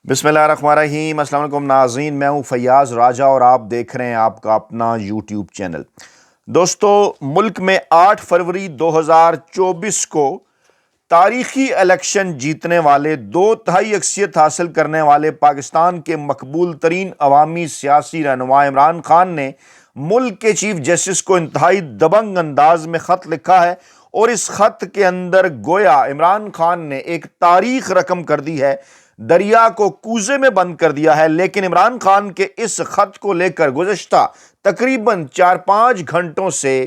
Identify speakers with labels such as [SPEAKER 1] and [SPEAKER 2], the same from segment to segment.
[SPEAKER 1] بسم اللہ الرحمن الرحیم۔ السلام علیکم ناظرین، میں ہوں فیاض راجہ اور آپ دیکھ رہے ہیں آپ کا اپنا یوٹیوب چینل۔ دوستو، ملک میں 8 فروری 2024 کو تاریخی الیکشن جیتنے والے 2/3 اکثریت حاصل کرنے والے پاکستان کے مقبول ترین عوامی سیاسی رہنما عمران خان نے ملک کے چیف جسٹس کو انتہائی دبنگ انداز میں خط لکھا ہے، اور اس خط کے اندر گویا عمران خان نے ایک تاریخ رقم کر دی ہے، دریا کو کوزے میں بند کر دیا ہے۔ لیکن عمران خان کے اس خط کو لے کر گزشتہ تقریباً 4-5 گھنٹوں سے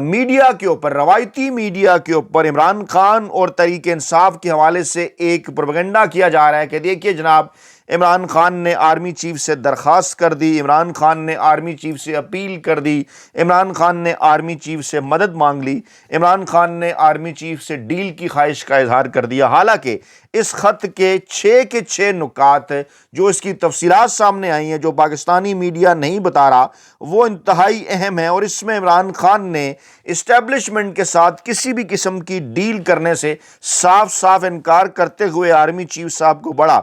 [SPEAKER 1] میڈیا کے اوپر، روایتی میڈیا کے اوپر عمران خان اور تحریک انصاف کے حوالے سے ایک پروپیگنڈا کیا جا رہا ہے کہ دیکھیے جناب، عمران خان نے آرمی چیف سے درخواست کر دی، عمران خان نے آرمی چیف سے اپیل کر دی، عمران خان نے آرمی چیف سے مدد مانگ لی، عمران خان نے آرمی چیف سے ڈیل کی خواہش کا اظہار کر دیا۔ حالانکہ اس خط کے 6 نکات جو اس کی تفصیلات سامنے آئی ہیں، جو پاکستانی میڈیا نہیں بتا رہا، وہ انتہائی اہم ہے، اور اس میں عمران خان نے اسٹیبلشمنٹ کے ساتھ کسی بھی قسم کی ڈیل کرنے سے صاف صاف انکار کرتے ہوئے آرمی چیف صاحب کو بڑا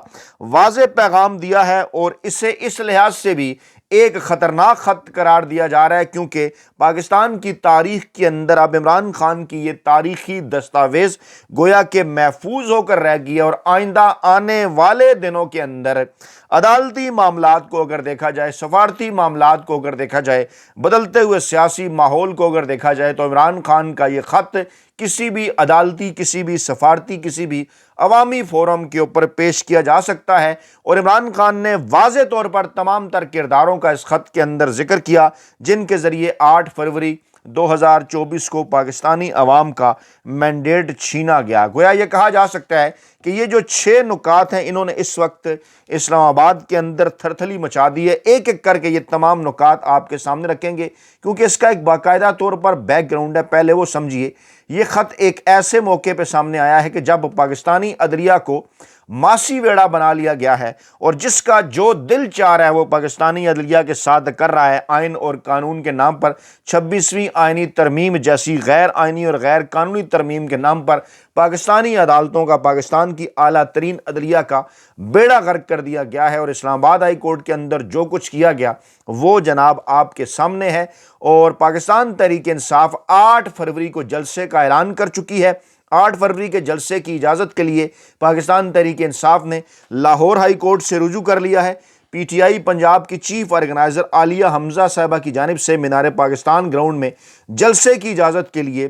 [SPEAKER 1] واضح پیغام دیا ہے، اور اسے اس لحاظ سے بھی ایک خطرناک خط قرار دیا جا رہا ہے کیونکہ پاکستان کی تاریخ کے اندر اب عمران خان کی یہ تاریخی دستاویز گویا کہ محفوظ ہو کر رہ گئی ہے، اور آئندہ آنے والے دنوں کے اندر عدالتی معاملات کو اگر دیکھا جائے، سفارتی معاملات کو اگر دیکھا جائے، بدلتے ہوئے سیاسی ماحول کو اگر دیکھا جائے، تو عمران خان کا یہ خط کسی بھی عدالتی، کسی بھی سفارتی، کسی بھی عوامی فورم کے اوپر پیش کیا جا سکتا ہے۔ اور عمران خان نے واضح طور پر تمام تر کرداروں کا اس خط کے اندر ذکر کیا جن کے ذریعے 8 فروری 2024 کو پاکستانی عوام کا مینڈیٹ چھینا گیا۔ گویا یہ کہا جا سکتا ہے کہ یہ جو 6 نکات ہیں، انہوں نے اس وقت اسلام آباد کے اندر تھرتھلی مچا دی ہے۔ ایک ایک کر کے یہ تمام نکات آپ کے سامنے رکھیں گے کیونکہ اس کا ایک باقاعدہ طور پر بیک گراؤنڈ ہے۔ پہلے وہ سمجھیے، یہ خط ایک ایسے موقع پہ سامنے آیا ہے کہ جب پاکستانی عدلیہ کو ماسی ویڑا بنا لیا گیا ہے، اور جس کا جو دل چاہ رہا ہے وہ پاکستانی عدلیہ کے ساتھ کر رہا ہے، آئین اور قانون کے نام پر 26ویں آئینی ترمیم جیسی غیر آئینی اور غیر قانونی ترمیم کے نام پر پاکستانی عدالتوں کا، پاکستان کی اعلیٰ ترین عدلیہ کا بیڑا غرق کر دیا گیا ہے۔ اور اسلام آباد ہائی کورٹ کے اندر جو کچھ کیا گیا وہ جناب آپ کے سامنے ہے، اور پاکستان تحریک انصاف 8 فروری کو جلسے کا اعلان کر چکی ہے۔ 8 فروری کے جلسے کی اجازت کے لیے پاکستان تحریک انصاف نے لاہور ہائی کورٹ سے رجوع کر لیا ہے۔ پی ٹی آئی پنجاب کی چیف آرگنائزر عالیہ حمزہ صاحبہ کی جانب سے مینار پاکستان گراؤنڈ میں جلسے کی اجازت کے لیے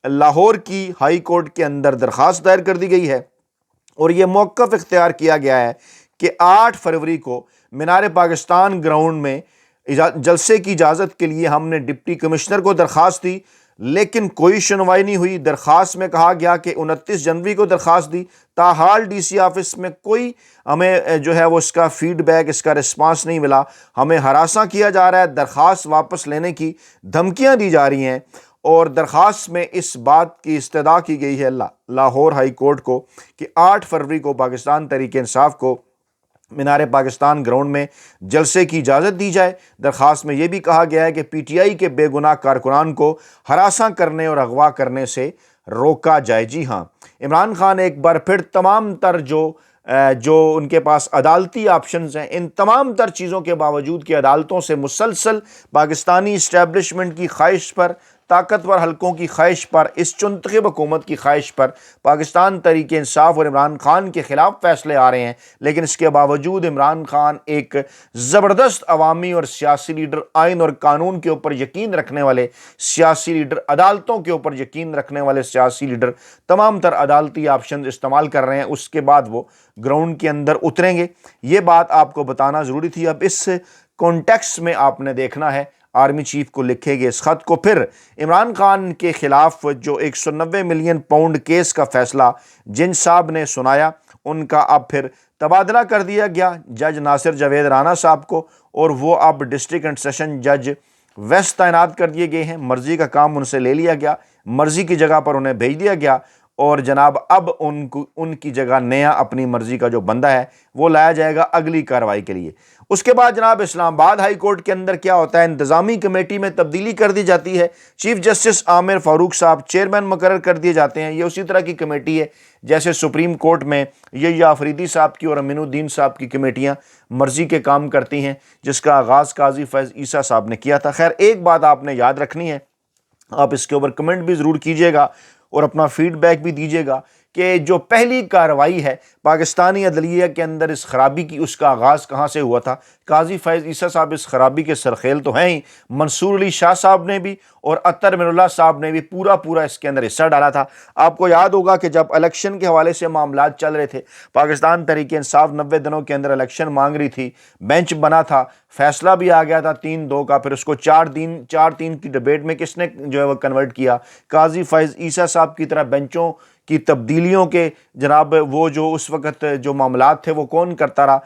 [SPEAKER 1] لاہور کی ہائی کورٹ کے اندر درخواست دائر کر دی گئی ہے، اور یہ موقف اختیار کیا گیا ہے کہ 8 فروری کو مینار پاکستان گراؤنڈ میں جلسے کی اجازت کے لیے ہم نے ڈپٹی کمشنر کو درخواست دی، لیکن کوئی سنوائی نہیں ہوئی۔ درخواست میں کہا گیا کہ 29 جنوری کو درخواست دی، تاحال ڈی سی آفس میں کوئی ہمیں جو ہے وہ اس کا فیڈ بیک، اس کا رسپانس نہیں ملا۔ ہمیں ہراساں کیا جا رہا ہے، درخواست واپس لینے کی دھمکیاں دی جا رہی ہیں، اور درخواست میں اس بات کی استدعا کی گئی ہے لاہور ہائی کورٹ کو کہ 8 فروری کو پاکستان تحریک انصاف کو مینار پاکستان گراؤنڈ میں جلسے کی اجازت دی جائے۔ درخواست میں یہ بھی کہا گیا ہے کہ پی ٹی آئی کے بے گناہ کارکنان کو ہراساں کرنے اور اغوا کرنے سے روکا جائے۔ جی ہاں، عمران خان ایک بار پھر تمام تر جو ان کے پاس عدالتی آپشنز ہیں، ان تمام تر چیزوں کے باوجود کہ عدالتوں سے مسلسل پاکستانی اسٹیبلشمنٹ کی خواہش پر، طاقتور حلقوں کی خواہش پر، اس چنتخب حکومت کی خواہش پر پاکستان تحریک انصاف اور عمران خان کے خلاف فیصلے آ رہے ہیں، لیکن اس کے باوجود عمران خان ایک زبردست عوامی اور سیاسی لیڈر، آئین اور قانون کے اوپر یقین رکھنے والے سیاسی لیڈر، عدالتوں کے اوپر یقین رکھنے والے سیاسی لیڈر تمام تر عدالتی آپشنز استعمال کر رہے ہیں۔ اس کے بعد وہ گراؤنڈ کے اندر اتریں گے، یہ بات آپ کو بتانا ضروری تھی۔ اب اس کانٹیکسٹ میں آپ نے دیکھنا ہے آرمی چیف کو لکھے گئے اس خط کو، پھر عمران خان کے خلاف جو 190 ملین پاؤنڈ کیس کا فیصلہ جن صاحب نے سنایا، ان کا اب پھر تبادلہ کر دیا گیا جج ناصر جاوید رانا صاحب کو، اور وہ اب ڈسٹرکٹ اینڈ سیشن جج ویسٹ تعینات کر دیے گئے ہیں۔ مرضی کا کام ان سے لے لیا گیا، مرضی کی جگہ پر انہیں بھیج دیا گیا، اور جناب اب ان کی جگہ نیا اپنی مرضی کا جو بندہ ہے وہ لایا جائے گا اگلی کارروائی کے لیے۔ اس کے بعد جناب اسلام آباد ہائی کورٹ کے اندر کیا ہوتا ہے، انتظامی کمیٹی میں تبدیلی کر دی جاتی ہے، چیف جسٹس عامر فاروق صاحب چیئرمین مقرر کر دیے جاتے ہیں۔ یہ اسی طرح کی کمیٹی ہے جیسے سپریم کورٹ میں یحییٰ آفریدی صاحب کی اور امین الدین صاحب کی کمیٹیاں مرضی کے کام کرتی ہیں، جس کا آغاز قاضی فیض عیسیٰ صاحب نے کیا تھا۔ خیر ایک بات آپ نے یاد رکھنی ہے، آپ اس کے اوپر کمنٹ بھی ضرور کیجئے گا اور اپنا فیڈ بیک بھی دیجئے گا کہ جو پہلی کارروائی ہے پاکستانی عدلیہ کے اندر اس خرابی کی، اس کا آغاز کہاں سے ہوا تھا۔ قاضی فیض عیسیٰ صاحب اس خرابی کے سرخیل تو ہیں ہی، منصور علی شاہ صاحب نے بھی اور اطہر من اللہ صاحب نے بھی پورا اس کے اندر حصہ ڈالا تھا۔ آپ کو یاد ہوگا کہ جب الیکشن کے حوالے سے معاملات چل رہے تھے، پاکستان تحریک انصاف 90 دنوں کے اندر الیکشن مانگ رہی تھی، بینچ بنا تھا، فیصلہ بھی آ گیا تھا 3-2 کا، پھر اس کو 4-3 کی ڈیبیٹ میں کس نے جو ہے وہ کنورٹ کیا، قاضی فیض عیسیٰ صاحب کی طرح بینچوں کی تبدیلیوں کے جناب وہ جو اس وقت جو معاملات تھے وہ کون کرتا رہا،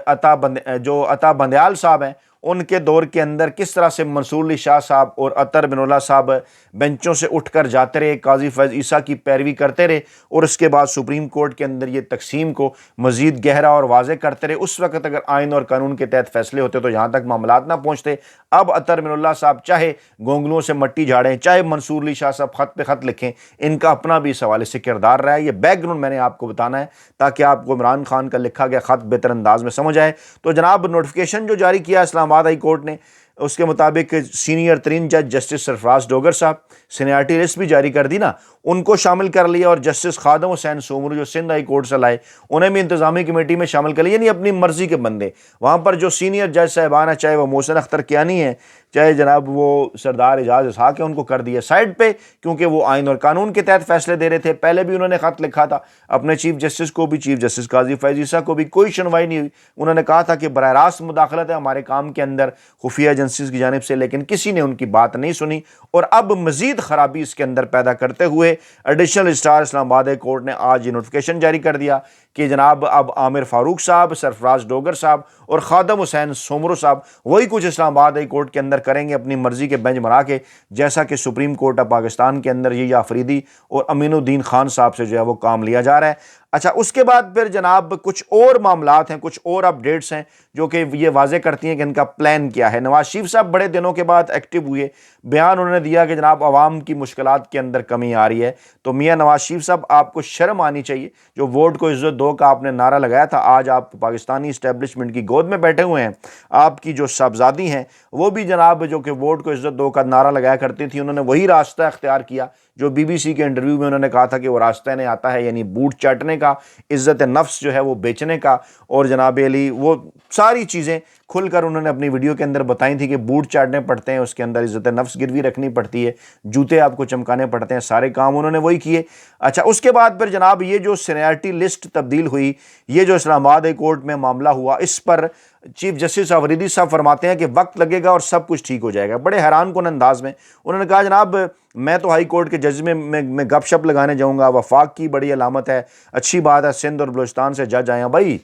[SPEAKER 1] عطا بندیال صاحب ہیں، ان کے دور کے اندر کس طرح سے منصور علی شاہ صاحب اور اطہر من اللہ صاحب بینچوں سے اٹھ کر جاتے رہے، قاضی فیض عیسیٰ کی پیروی کرتے رہے اور اس کے بعد سپریم کورٹ کے اندر یہ تقسیم کو مزید گہرا اور واضح کرتے رہے۔ اس وقت اگر آئین اور قانون کے تحت فیصلے ہوتے تو یہاں تک معاملات نہ پہنچتے۔ اب اطہر من اللہ صاحب چاہے گونگلوں سے مٹی جھاڑیں، چاہے منصور علی شاہ صاحب خط پہ خط لکھیں، ان کا اپنا بھی اس حوالے سے کردار رہا ہے۔ یہ بیک گراؤنڈ میں نے آپ کو بتانا ہے تاکہ آپ کو عمران خان کا لکھا گیا خط بہتر انداز میں سمجھ آئے۔ تو جناب نوٹیفیکیشن جو جاری کیا اسلام آباد ہائی کورٹ نے، اس کے مطابق سینئر ترین جج جسٹس سرفراز ڈوگر صاحب، سینیارٹی لسٹ بھی جاری کر دی نا، ان کو شامل کر لیا، اور جسٹس خادم حسین سومرو جو سندھ ہائی کورٹ سے لائے انہیں بھی انتظامی کمیٹی میں شامل کر لیا، یعنی اپنی مرضی کے بندے۔ وہاں پر جو سینئر جج صاحبان ہیں، چاہے وہ محسن اختر کیانی ہیں، چاہے جناب وہ سردار اعجاز اسحاق ہیں، ان کو کر دیا سائڈ پہ، کیونکہ وہ آئین اور قانون کے تحت فیصلے دے رہے تھے۔ پہلے بھی انہوں نے خط لکھا تھا اپنے چیف جسٹس کو بھی، چیف جسٹس قاضی فیض عیسیٰ کو بھی، کوئی سنوائی نہیں ہوئی۔ انہوں نے کہا تھا کہ براہ راست مداخلت ہے ہمارے کام کے اندر خفیہ ایجنسیز کی جانب سے، لیکن کسی نے ان کی بات نہیں سنی، اور اب مزید خرابی اس کے اندر پیدا کرتے ہوئے ایڈیشنل رجسٹرار اسلام آباد کورٹ نے آج یہ نوٹیفیکیشن جاری کر دیا کہ جناب اب عامر فاروق صاحب، سرفراز ڈوگر صاحب اور خادم حسین سومرو صاحب وہی کچھ اسلام آباد ہائی کورٹ کے اندر کریں گے اپنی مرضی کے بینچ بنا کے، جیسا کہ سپریم کورٹ آف پاکستان کے اندر یحییٰ آفریدی اور امین الدین خان صاحب سے جو ہے وہ کام لیا جا رہا ہے۔ اچھا، اس کے بعد پھر جناب کچھ اور معاملات ہیں، کچھ اور اپڈیٹس ہیں جو کہ یہ واضح کرتی ہیں کہ ان کا پلان کیا ہے۔ نواز شریف صاحب بڑے دنوں کے بعد ایکٹیو ہوئے، بیان انہوں نے دیا کہ جناب عوام کی مشکلات کے اندر کمی آ رہی ہے، تو میاں نواز شریف صاحب آپ کو شرم آنی چاہیے، جو ووٹ کو عزت دو کا آپ نے نعرہ لگایا تھا، آج آپ پاکستانی اسٹیبلشمنٹ کی گود میں بیٹھے ہوئے ہیں۔ آپ کی جو صاحبزادی ہیں وہ بھی جناب جو کہ ووٹ کو عزت دو کا نعرہ لگایا کرتی تھی، انہوں نے وہی راستہ اختیار کیا جو بی بی سی کے انٹرویو میں انہوں نے کہا تھا کہ وہ راستہ نہیں آتا ہے، یعنی بوٹ چاٹنے کا، عزت نفس جو ہے وہ بیچنے کا، اور جناب علی وہ ساری چیزیں کھل کر انہوں نے اپنی ویڈیو کے اندر بتائی تھی کہ بوٹ چاٹنے پڑتے ہیں، اس کے اندر عزت نفس گروی رکھنی پڑتی ہے، جوتے آپ کو چمکانے پڑتے ہیں، سارے کام انہوں نے وہی کیے۔ اچھا، اس کے بعد پھر جناب یہ جو سینیارٹی لسٹ تبدیل ہوئی، یہ جو اسلام آباد ہائی کورٹ میں معاملہ ہوا، اس پر چیف جسٹس آفریدی صاحب فرماتے ہیں کہ وقت لگے گا اور سب کچھ ٹھیک ہو جائے گا۔ بڑے حیران کن انداز میں انہوں نے کہا جناب میں تو ہائی کورٹ کے جج میں گپ شپ لگانے جاؤں گا، وفاق کی بڑی علامت ہے، اچھی بات ہے سندھ اور بلوچستان سے جج آئے ہیں۔ بھائی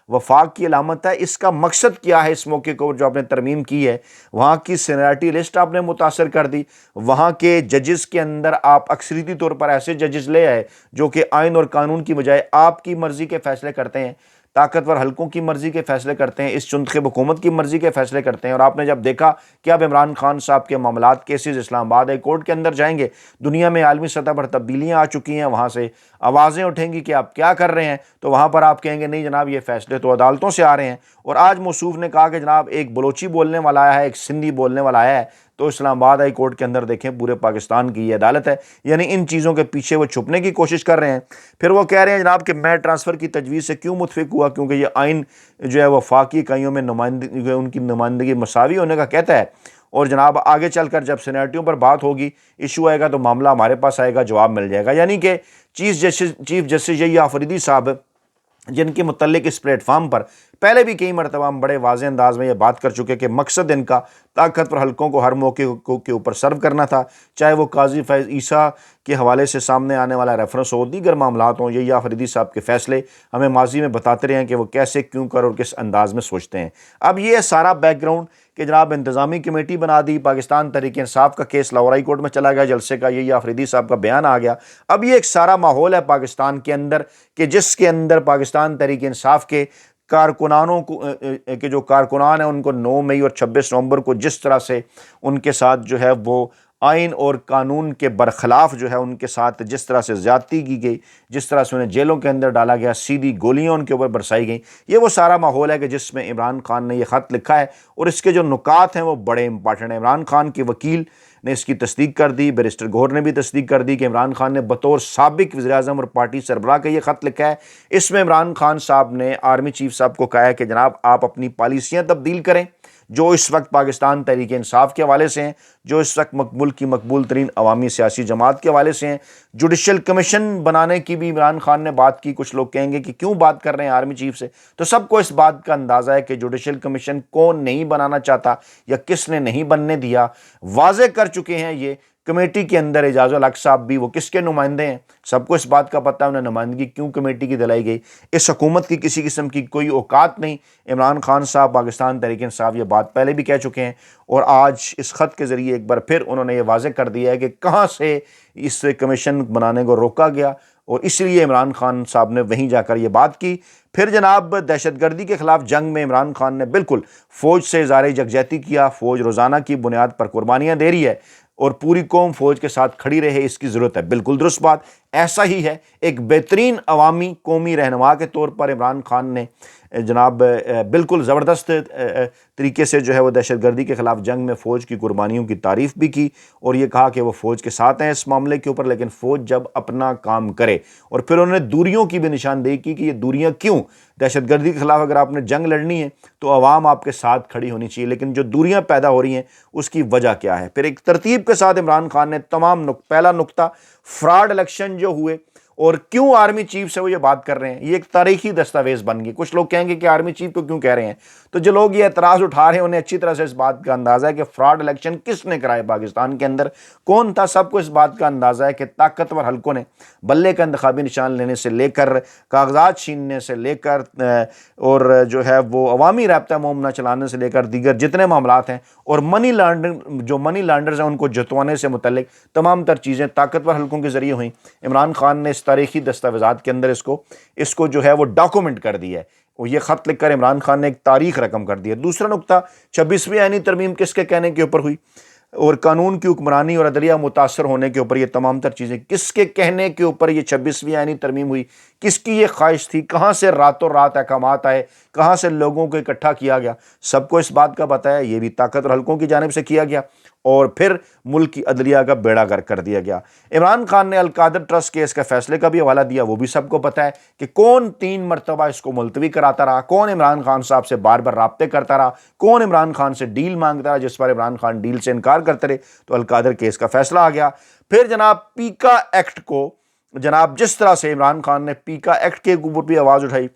[SPEAKER 1] وفاق کی علامت ہے، اس کا مقصد کیا ہے؟ اس موقع کو جو آپ نے ترمیم کی ہے، وہاں کی سینیارٹی لسٹ آپ نے متاثر کر دی، وہاں کے ججز کے اندر آپ اکثریتی طور پر ایسے ججز لے آئے جو کہ آئین اور قانون کی بجائے آپ کی مرضی کے فیصلے کرتے ہیں، طاقتور حلقوں کی مرضی کے فیصلے کرتے ہیں، اس چنتخب حکومت کی مرضی کے فیصلے کرتے ہیں۔ اور آپ نے جب دیکھا کہ اب عمران خان صاحب کے معاملات کیسز اسلام آباد ہائی کورٹ کے اندر جائیں گے، دنیا میں عالمی سطح پر تبدیلیاں آ چکی ہیں، وہاں سے آوازیں اٹھیں گی کہ آپ کیا کر رہے ہیں، تو وہاں پر آپ کہیں گے نہیں جناب یہ فیصلے تو عدالتوں سے آ رہے ہیں۔ اور آج موصوف نے کہا کہ جناب ایک بلوچی بولنے والا آیا ہے، ایک سندھی بولنے والا آیا ہے، تو اسلام آباد ہائی کورٹ کے اندر دیکھیں پورے پاکستان کی یہ عدالت ہے، یعنی ان چیزوں کے پیچھے وہ چھپنے کی کوشش کر رہے ہیں۔ پھر وہ کہہ رہے ہیں جناب کہ میں ٹرانسفر کی تجویز سے کیوں متفق ہوا، کیونکہ یہ آئین جو ہے وفاقی اکائیوں میں نمائندگی، ان کی نمائندگی مساوی ہونے کا کہتا ہے۔ اور جناب آگے چل کر جب سینیارٹیوں پر بات ہوگی، ایشو آئے گا تو معاملہ ہمارے پاس آئے گا، جواب مل جائے گا۔ یعنی کہ چیف جسٹس یحییٰ آفریدی صاحب جن کے متعلق اس پلیٹ فارم پر پہلے بھی کئی مرتبہ ہم بڑے واضح انداز میں یہ بات کر چکے کہ مقصد ان کا طاقتور حلقوں کو ہر موقع کے اوپر سرو کرنا تھا، چاہے وہ قاضی فیض عیسیٰ کے حوالے سے سامنے آنے والا ریفرنس ہو، دیگر معاملات ہوں، یحییٰ آفریدی صاحب کے فیصلے ہمیں ماضی میں بتاتے رہے ہیں کہ وہ کیسے، کیوں کر اور کس انداز میں سوچتے ہیں۔ اب یہ سارا بیک گراؤنڈ کہ جناب انتظامی کمیٹی بنا دی، پاکستان تحریک انصاف کا کیس لاہور ہائی کورٹ میں چلا گیا جلسے کا، یہ آفریدی صاحب کا بیان آ گیا۔ اب یہ ایک سارا ماحول ہے پاکستان کے اندر کہ جس کے اندر پاکستان تحریک انصاف کے کارکنانوں کو کہ جو کارکنان ہیں ان کو 9 مئی اور 26 نومبر کو جس طرح سے ان کے ساتھ جو ہے وہ آئین اور قانون کے برخلاف جو ہے ان کے ساتھ جس طرح سے زیادتی کی گئی، جس طرح سے انہیں جیلوں کے اندر ڈالا گیا، سیدھی گولیاں ان کے اوپر برسائی گئیں، یہ وہ سارا ماحول ہے کہ جس میں عمران خان نے یہ خط لکھا ہے، اور اس کے جو نکات ہیں وہ بڑے امپارٹنٹ ہیں۔ عمران خان کے وکیل نے اس کی تصدیق کر دی، بیرسٹر گوہر نے بھی تصدیق کر دی کہ عمران خان نے بطور سابق وزیر اعظم اور پارٹی سربراہ کا یہ خط لکھا ہے۔ اس میں عمران خان صاحب نے آرمی چیف صاحب کو کہا ہے کہ جناب آپ اپنی پالیسیاں تبدیل کریں جو اس وقت پاکستان تحریک انصاف کے حوالے سے ہیں، جو اس وقت مقبول کی مقبول ترین عوامی سیاسی جماعت کے حوالے سے ہیں۔ جوڈیشل کمیشن بنانے کی بھی عمران خان نے بات کی۔ کچھ لوگ کہیں گے کہ کیوں بات کر رہے ہیں آرمی چیف سے، تو سب کو اس بات کا اندازہ ہے کہ جوڈیشل کمیشن کون نہیں بنانا چاہتا یا کس نے نہیں بننے دیا، واضح کر چکے ہیں یہ کمیٹی کے اندر اعجاز الحق صاحب بھی، وہ کس کے نمائندے ہیں، سب کو اس بات کا پتہ ہے انہیں نمائندگی کیوں کمیٹی کی دلائی گئی۔ اس حکومت کی کسی قسم کی کوئی اوقات نہیں۔ عمران خان صاحب پاکستان تحریک انصاف یہ بات پہلے بھی کہہ چکے ہیں، اور آج اس خط کے ذریعے ایک بار پھر انہوں نے یہ واضح کر دیا ہے کہ کہاں سے اس کمیشن بنانے کو روکا گیا، اور اس لیے عمران خان صاحب نے وہیں جا کر یہ بات کی۔ پھر جناب دہشت گردی کے خلاف جنگ میں عمران خان نے بالکل فوج سے اظہار یکجہتی کیا۔ فوج روزانہ کی بنیاد پر قربانیاں دے رہی ہے اور پوری قوم فوج کے ساتھ کھڑی رہے، اس کی ضرورت ہے۔ بالکل درست بات، ایسا ہی ہے۔ ایک بہترین عوامی قومی رہنما کے طور پر عمران خان نے جناب بالکل زبردست طریقے سے جو ہے وہ دہشت گردی کے خلاف جنگ میں فوج کی قربانیوں کی تعریف بھی کی، اور یہ کہا کہ وہ فوج کے ساتھ ہیں اس معاملے کے اوپر، لیکن فوج جب اپنا کام کرے۔ اور پھر انہوں نے دوریوں کی بھی نشاندہی کی کہ یہ دوریاں کیوں، دہشت گردی کے خلاف اگر آپ نے جنگ لڑنی ہے تو عوام آپ کے ساتھ کھڑی ہونی چاہیے، لیکن جو دوریاں پیدا ہو رہی ہیں اس کی وجہ کیا ہے۔ پھر ایک ترتیب کے ساتھ عمران خان نے تمام پہلا نقطہ فراڈ الیکشن جو ہوئے اور کیوں آرمی چیف سے وہ یہ بات کر رہے ہیں، یہ ایک تاریخی دستاویز بن گئی۔ کچھ لوگ کہیں گے کہ آرمی چیف کو کیوں کہہ رہے ہیں، تو جو لوگ یہ اعتراض اٹھا رہے ہیں انہیں اچھی طرح سے اس بات کا اندازہ ہے کہ فراڈ الیکشن کس نے کرائے پاکستان کے اندر، کون تھا۔ سب کو اس بات کا اندازہ ہے کہ طاقتور حلقوں نے بلے کا انتخابی نشان لینے سے لے کر کاغذات چھیننے سے لے کر اور جو ہے وہ عوامی رابطہ مومنہ چلانے سے لے کر دیگر جتنے معاملات ہیں، اور منی لانڈرنگ جو منی لانڈرز ہیں ان کو جتوانے سے متعلق تمام تر چیزیں طاقتور حلقوں کے ذریعے ہوئیں۔ عمران خان نے اس تاریخی دستاویزات کے اندر اس کو جو ہے وہ ڈاکومنٹ کر دیا ہے، اور یہ خط لکھ کر عمران خان نے ایک تاریخ رقم کر دی ہے۔ دوسرا نقطہ 26ویں آئینی ترمیم کس کے کہنے کے اوپر ہوئی، اور قانون کی حکمرانی اور عدلیہ متاثر ہونے کے اوپر یہ تمام تر چیزیں کس کے کہنے کے اوپر یہ 26ویں آئینی ترمیم ہوئی، کس کی یہ خواہش تھی، کہاں سے راتوں رات احکامات آئے، کہاں سے لوگوں کو اکٹھا کیا گیا، سب کو اس بات کا پتہ ہے۔ یہ بھی طاقتور حلقوں کی جانب سے کیا گیا، اور پھر ملک کی عدلیہ کا بیڑا غرق کر دیا گیا۔ عمران خان نے القادر ٹرسٹ کیس کا فیصلے کا بھی حوالہ دیا، وہ بھی سب کو پتہ ہے کہ کون 3 مرتبہ اس کو ملتوی کراتا رہا، کون عمران خان صاحب سے بار بار رابطے کرتا رہا، کون عمران خان سے ڈیل مانگتا رہا، جس پر عمران خان ڈیل سے انکار کرتے رہے، تو القادر کیس کا فیصلہ آ گیا۔ پھر جناب پیکا ایکٹ کو جناب جس طرح سے عمران خان نے پیکا ایکٹ کے اوپر بھی آواز اٹھائی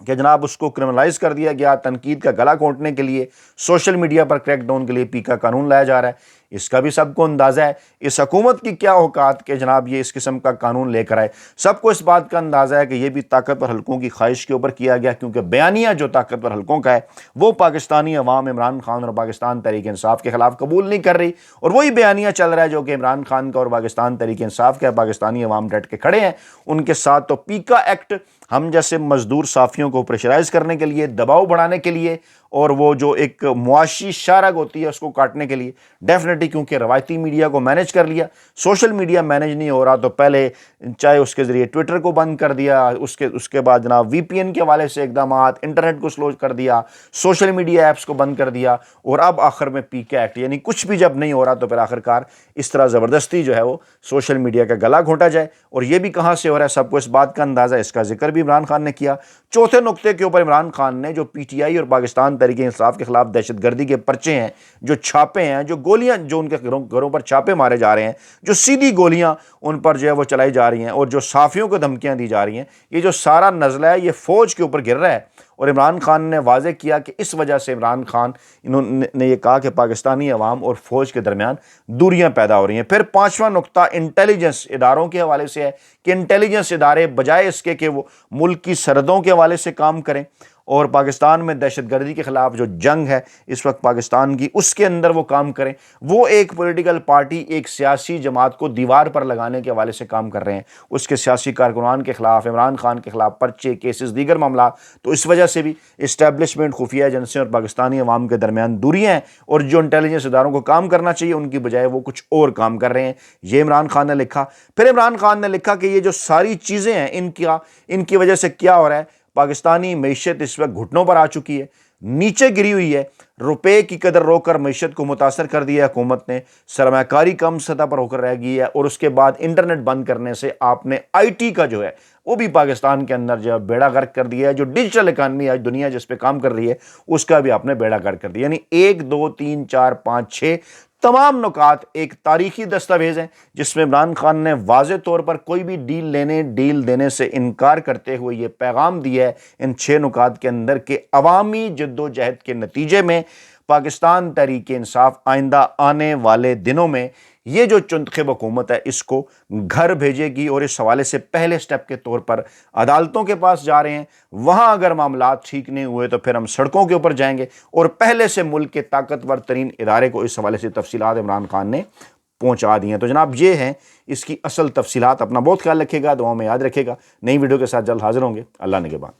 [SPEAKER 1] کہ جناب اس کو کرمنلائز کر دیا گیا، تنقید کا گلا گھونٹنے کے لیے، سوشل میڈیا پر کریک ڈاؤن کے لیے پیکا قانون لایا جا رہا ہے۔ اس کا بھی سب کو اندازہ ہے اس حکومت کی کیا اوقات کہ جناب یہ اس قسم کا قانون لے کر آئے۔ سب کو اس بات کا اندازہ ہے کہ یہ بھی طاقتور حلقوں کی خواہش کے اوپر کیا گیا، کیونکہ بیانیہ جو طاقتور حلقوں کا ہے وہ پاکستانی عوام عمران خان اور پاکستان تحریک انصاف کے خلاف قبول نہیں کر رہی، اور وہی بیانیہ چل رہا ہے جو کہ عمران خان کا اور پاکستان تحریک انصاف کا ہے۔ پاکستانی عوام ڈٹ کے کھڑے ہیں ان کے ساتھ۔ تو پیکا ایکٹ ہم جیسے مزدور صافیوں کو پریشرائز کرنے کے لیے، دباؤ بڑھانے کے لیے، اور وہ جو ایک معاشی شارگ ہوتی ہے اس کو کاٹنے کے لیے ڈیفینیٹلی، کیونکہ روایتی میڈیا کو مینیج کر لیا، سوشل میڈیا مینیج نہیں ہو رہا، تو پہلے چاہے اس کے ذریعے ٹویٹر کو بند کر دیا، اس کے بعد جناب وی پی این کے حوالے سے اقدامات، انٹرنیٹ کو سلو کر دیا، سوشل میڈیا ایپس کو بند کر دیا، اور اب آخر میں پیکا ایکٹ، یعنی کچھ بھی جب نہیں ہو رہا تو پھر آخرکار اس طرح زبردستی جو ہے وہ سوشل میڈیا کا گلا گھونٹا جائے۔ اور یہ بھی کہاں سے ہو رہا ہے سب کو اس بات کا اندازہ ہے، اس کا ذکر بھی عمران خان نے کیا۔ چوتھے نقطے کے اوپر عمران خان نے جو پی ٹی آئی اور پاکستان تحریک انصاف کے خلاف دہشت گردی کے پرچے ہیں، جو چھاپے ہیں، جو گولیاں جو ان کے گھروں پر چھاپے مارے جا رہے ہیں، جو سیدھی گولیاں ان پر جو ہے وہ چلائی جا رہی ہیں، اور جو صحافیوں کو دھمکیاں دی جا رہی ہیں، یہ جو سارا نزلہ ہے یہ فوج کے اوپر گر رہا ہے۔ اور عمران خان نے واضح کیا کہ اس وجہ سے عمران خان انہوں نے یہ کہا کہ پاکستانی عوام اور فوج کے درمیان دوریاں پیدا ہو رہی ہیں۔ پھر 5واں نقطہ انٹیلیجنس اداروں کے حوالے سے ہے کہ انٹیلیجنس ادارے بجائے اس کے کہ وہ ملک کی سرحدوں کے حوالے سے کام کریں اور پاکستان میں دہشت گردی کے خلاف جو جنگ ہے اس وقت پاکستان کی، اس کے اندر وہ کام کریں۔ وہ ایک پولیٹیکل پارٹی، ایک سیاسی جماعت کو دیوار پر لگانے کے حوالے سے کام کر رہے ہیں، اس کے سیاسی کارکنان کے خلاف، عمران خان کے خلاف پرچے، کیسز، دیگر معاملات۔ تو اس وجہ سے بھی اسٹیبلشمنٹ، خفیہ ایجنسیوں اور پاکستانی عوام کے درمیان دوریاں ہیں، اور جو انٹیلیجنس اداروں کو کام کرنا چاہیے ان کی بجائے وہ کچھ اور کام کر رہے ہیں۔ یہ عمران خان نے لکھا۔ پھر عمران خان نے لکھا کہ یہ جو ساری چیزیں ہیں ان کی وجہ سے کیا ہو رہا ہے، پاکستانی معیشت اس وقت گھٹنوں پر آ چکی ہے، نیچے گری ہوئی ہے، روپے کی قدر رو کر معیشت کو متاثر کر دیا ہے حکومت نے، سرمایہ کاری کم سطح پر ہو کر رہ گئی ہے، اور اس کے بعد انٹرنیٹ بند کرنے سے آپ نے آئی ٹی کا جو ہے وہ بھی پاکستان کے اندر جو ہے بیڑا غرق کر دیا ہے۔ جو ڈیجیٹل اکانومی آج دنیا جس پہ کام کر رہی ہے اس کا بھی آپ نے بیڑا غرق کر دیا۔ یعنی 1 2 3 4 5 6 تمام نکات ایک تاریخی دستاویز ہیں جس میں عمران خان نے واضح طور پر کوئی بھی ڈیل دینے سے انکار کرتے ہوئے یہ پیغام دیا ہے ان 6 نکات کے اندر کہ عوامی جد و جہد کے نتیجے میں پاکستان تحریک انصاف آئندہ آنے والے دنوں میں یہ جو چنتخب حکومت ہے اس کو گھر بھیجے گی، اور اس حوالے سے پہلے سٹیپ کے طور پر عدالتوں کے پاس جا رہے ہیں۔ وہاں اگر معاملات ٹھیک نہیں ہوئے تو پھر ہم سڑکوں کے اوپر جائیں گے، اور پہلے سے ملک کے طاقتور ترین ادارے کو اس حوالے سے تفصیلات عمران خان نے پہنچا دی ہیں۔ تو جناب یہ ہیں اس کی اصل تفصیلات۔ اپنا بہت خیال رکھے گا، دعاؤں میں یاد رکھے گا۔ نئی ویڈیو کے ساتھ جلد حاضر ہوں گے۔ اللہ نگہبان۔